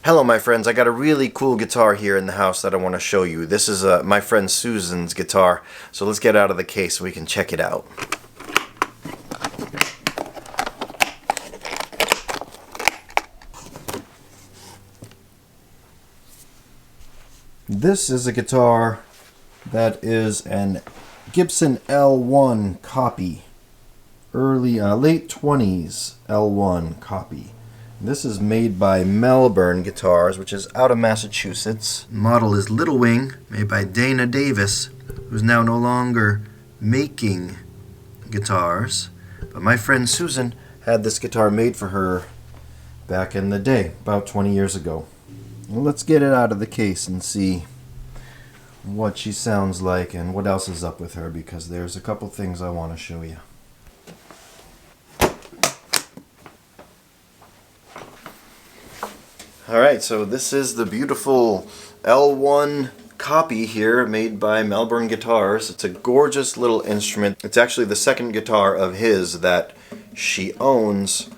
Hello my friends, I got a really cool guitar here in the house that I want to show you. This is my friend Susan's guitar, so let's get out of the case so we can check it out. This is a guitar that is an Gibson L1 copy. Late 20s L1 copy. This is made by Melbourne Guitars, which is out of Massachusetts. The model is Little Wing, made by Dana Davis, who's now no longer making guitars. But my friend Susan had this guitar made for her back in the day, about 20 years ago. Well, let's get it out of the case and see what she sounds like and what else is up with her, because there's a couple things I want to show you. Alright, so this is the beautiful L1 copy here made by Melbourne Guitars. It's a gorgeous little instrument. It's actually the second guitar of his that she owns,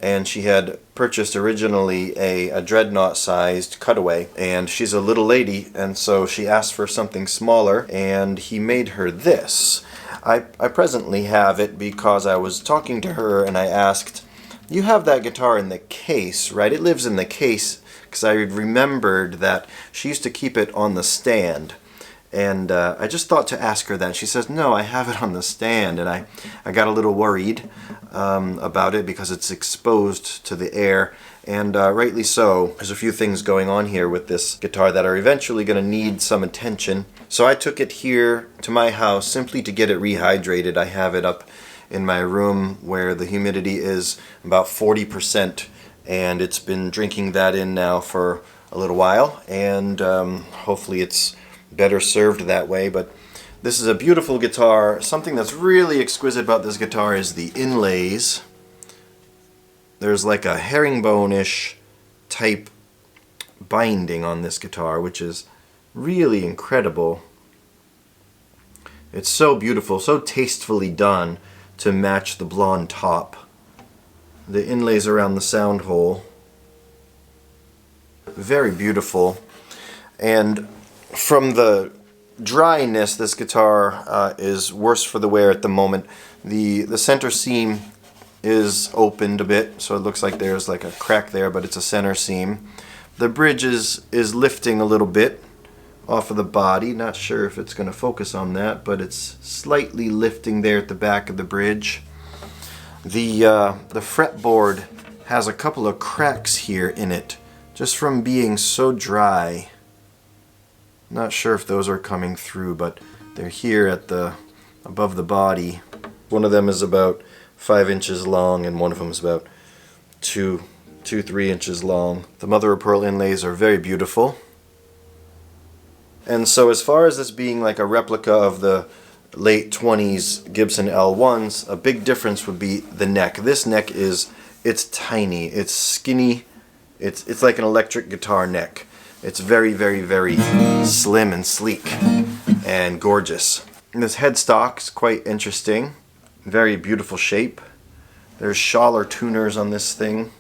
and she had purchased originally a dreadnought sized cutaway, and she's a little lady, and so she asked for something smaller, and he made her this. I presently have it because I was talking to her and I asked, you have that guitar in the case, right? It lives in the case, because I remembered that she used to keep it on the stand. And I just thought to ask her that. She says, no, I have it on the stand. And I got a little worried about it because it's exposed to the air. And rightly so. There's a few things going on here with this guitar that are eventually going to need some attention. So I took it here to my house simply to get it rehydrated. I have it up in my room where the humidity is about 40%, and it's been drinking that in now for a little while, and hopefully it's better served that way. But this is a beautiful guitar. Something that's really exquisite about this guitar is the inlays. There's like a herringbone-ish type binding on this guitar, which is really incredible. It's so beautiful, so tastefully done to match the blonde top. The inlays around the sound hole, very beautiful. And from the dryness, this guitar is worse for the wear at the moment. The center seam is opened a bit, so it looks like there's like a crack there, but it's a center seam. The bridge is lifting a little bit off of the body. Not sure if it's going to focus on that, but it's slightly lifting there at the back of the bridge. The fretboard has a couple of cracks here in it, just from being so dry. Not sure if those are coming through, but they're here at the above the body. One of them is about 5 inches long, and one of them is about 3 inches long. The mother of pearl inlays are very beautiful. And so as far as this being like a replica of the late 20s Gibson L1s, a big difference would be the neck. This neck it's tiny, it's skinny, it's like an electric guitar neck. It's very, very, very slim and sleek and gorgeous. And this headstock's quite interesting, very beautiful shape. There's Schaller tuners on this thing.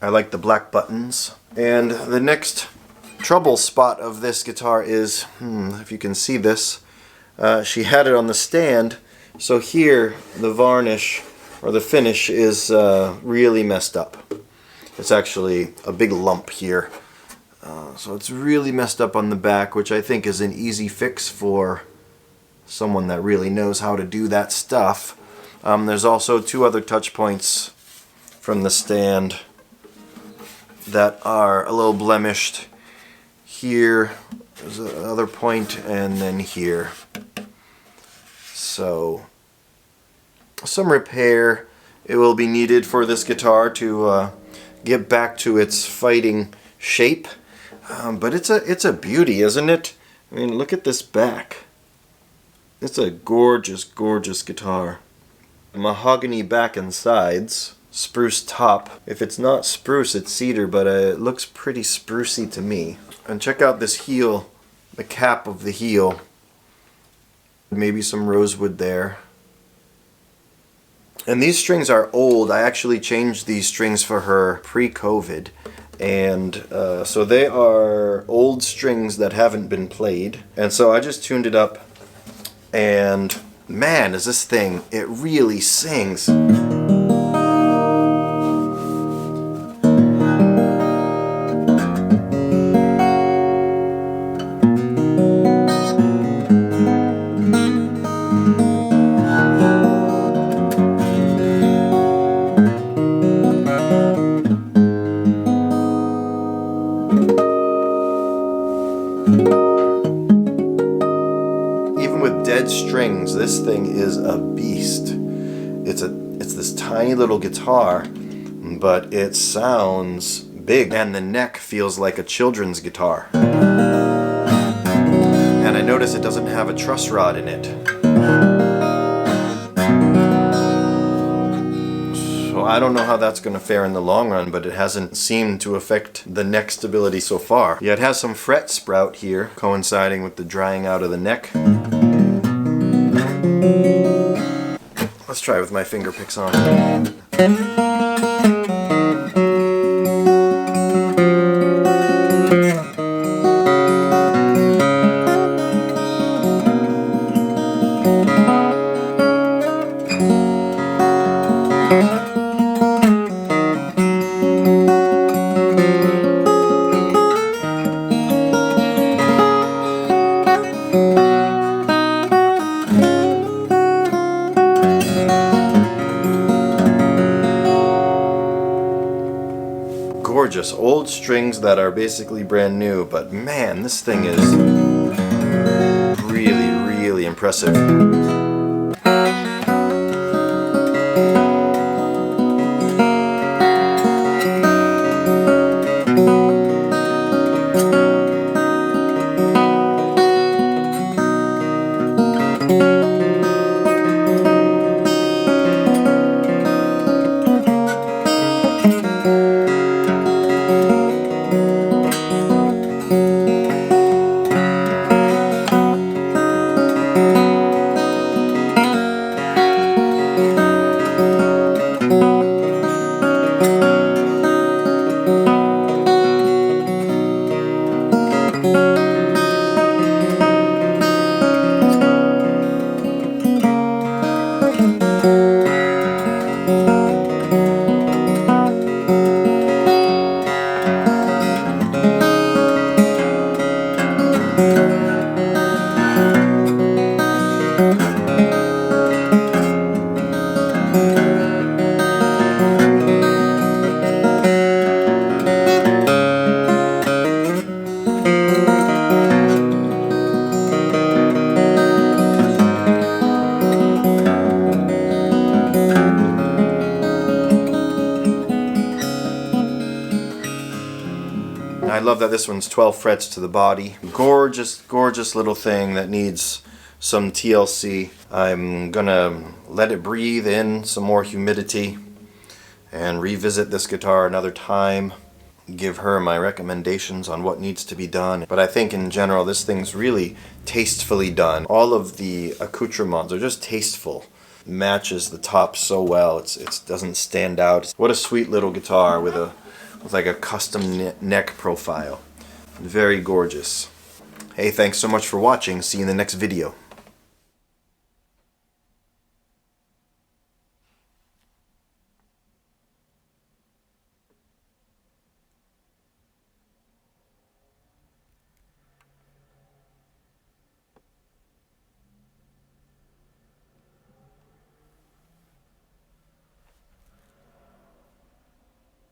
I like the black buttons. And the next trouble spot of this guitar is, if you can see this, she had it on the stand, so here the varnish or the finish is really messed up. It's actually a big lump here. So it's really messed up on the back, which I think is an easy fix for someone that really knows how to do that stuff. There's also 2 other touch points from the stand that are a little blemished. Here there's another point, and then here. So some repair it will be needed for this guitar to get back to its fighting shape. But it's a beauty, isn't it? I mean, look at this back. It's a gorgeous, gorgeous guitar. Mahogany back and sides. Spruce top. If it's not spruce, it's cedar, but it looks pretty sprucey to me. And check out this heel, the cap of the heel. Maybe some rosewood there. And these strings are old. I actually changed these strings for her pre-COVID. And so they are old strings that haven't been played. And so I just tuned it up. And man, is this thing, it really sings. Even with dead strings, this thing is a beast. It's this tiny little guitar, but it sounds big, and the neck feels like a children's guitar. And I notice it doesn't have a truss rod in it. So I don't know how that's going to fare in the long run, but it hasn't seemed to affect the neck stability so far. Yeah, it has some fret sprout here, coinciding with the drying out of the neck. Let's try it with my finger picks on. Gorgeous old strings that are basically brand new, but man, this thing is really, really impressive. I love that this one's 12 frets to the body. Gorgeous, gorgeous little thing that needs some TLC. I'm gonna let it breathe in some more humidity and revisit this guitar another time. Give her my recommendations on what needs to be done. But I think in general this thing's really tastefully done. All of the accoutrements are just tasteful. Matches the top so well. It doesn't stand out. What a sweet little guitar with like a custom neck profile. Very gorgeous. Hey, thanks so much for watching. See you in the next video.